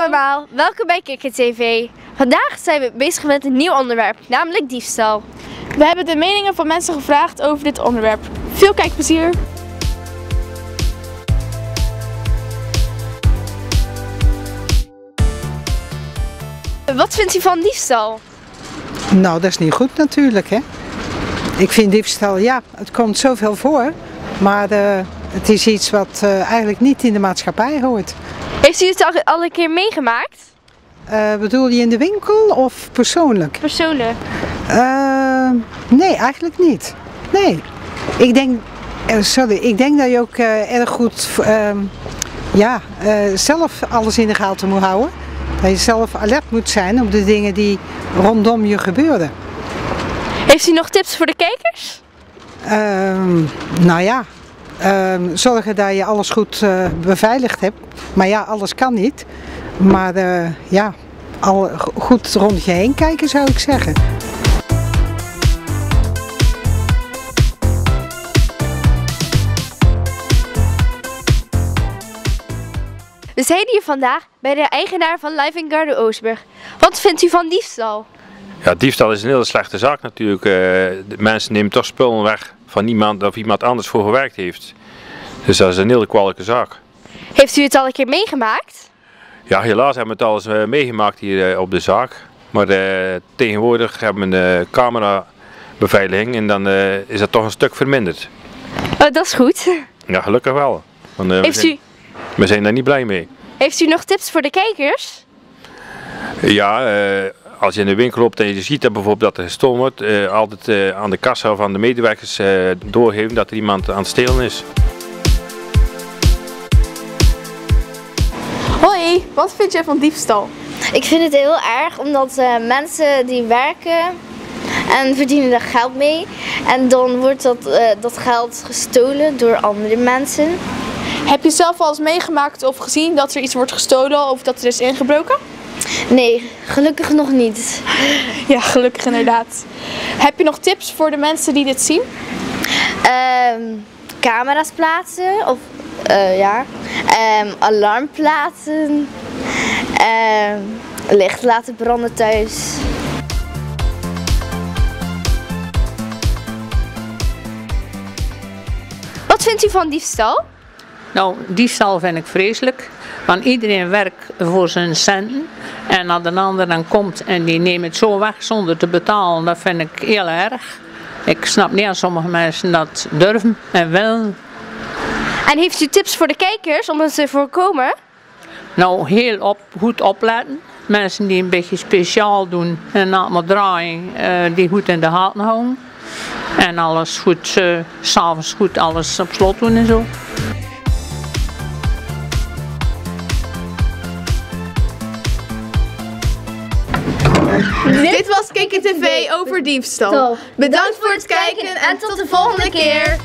allemaal, welkom bij Kikker TV. Vandaag zijn we bezig met een nieuw onderwerp, namelijk diefstal. We hebben de meningen van mensen gevraagd over dit onderwerp. Veel kijkplezier! Wat vindt u van diefstal? Nou, dat is niet goed natuurlijk, hè. Ik vind diefstal, ja, het komt zoveel voor, maar het is iets wat eigenlijk niet in de maatschappij hoort. Heeft u het al een keer meegemaakt? Bedoel je in de winkel of persoonlijk? Persoonlijk? Nee, eigenlijk niet. Nee. Ik denk dat je ook erg goed zelf alles in de gaten moet houden. Dat je zelf alert moet zijn op de dingen die rondom je gebeuren. Heeft u nog tips voor de kijkers? Nou ja, zorgen dat je alles goed beveiligd hebt. Maar ja, alles kan niet. Maar goed rond je heen kijken zou ik zeggen. We zijn hier vandaag bij de eigenaar van Live & Garden Oostburg. Wat vindt u van diefstal? Ja, diefstal is een hele slechte zaak natuurlijk. De mensen nemen toch spullen weg van iemand of iemand anders voor gewerkt heeft. Dus dat is een hele kwalijke zaak. Heeft u het al een keer meegemaakt? Ja, helaas hebben we het al eens meegemaakt hier op de zaak. Maar tegenwoordig hebben we een camerabeveiliging en dan is dat toch een stuk verminderd. Oh, dat is goed. Ja, gelukkig wel. Want, we zijn daar niet blij mee. Heeft u nog tips voor de kijkers? Ja, als je in de winkel loopt en je ziet dat bijvoorbeeld dat er gestolen wordt, altijd aan de kassa of aan de medewerkers doorgeven dat er iemand aan het stelen is. Hoi, wat vind jij van diefstal? Ik vind het heel erg omdat mensen die werken en verdienen daar geld mee. En dan wordt dat geld gestolen door andere mensen. Heb je zelf al eens meegemaakt of gezien dat er iets wordt gestolen of dat er is ingebroken? Nee, gelukkig nog niet. Ja, gelukkig inderdaad. Heb je nog tips voor de mensen die dit zien? Camera's plaatsen of alarm plaatsen. Licht laten branden thuis. Wat vindt u van diefstal? Nou, diefstal vind ik vreselijk, want iedereen werkt voor zijn centen en als een ander dan komt en die neemt het zo weg zonder te betalen, dat vind ik heel erg. Ik snap niet aan sommige mensen dat durven en willen. En heeft u tips voor de kijkers om het te voorkomen? Nou, heel goed opletten. Mensen die een beetje speciaal doen en allemaal draaien, die goed in de gaten houden. En alles goed, 's avonds goed alles op slot doen en zo. Dit was Kikker TV over diefstal. Bedankt voor het kijken en tot de volgende keer.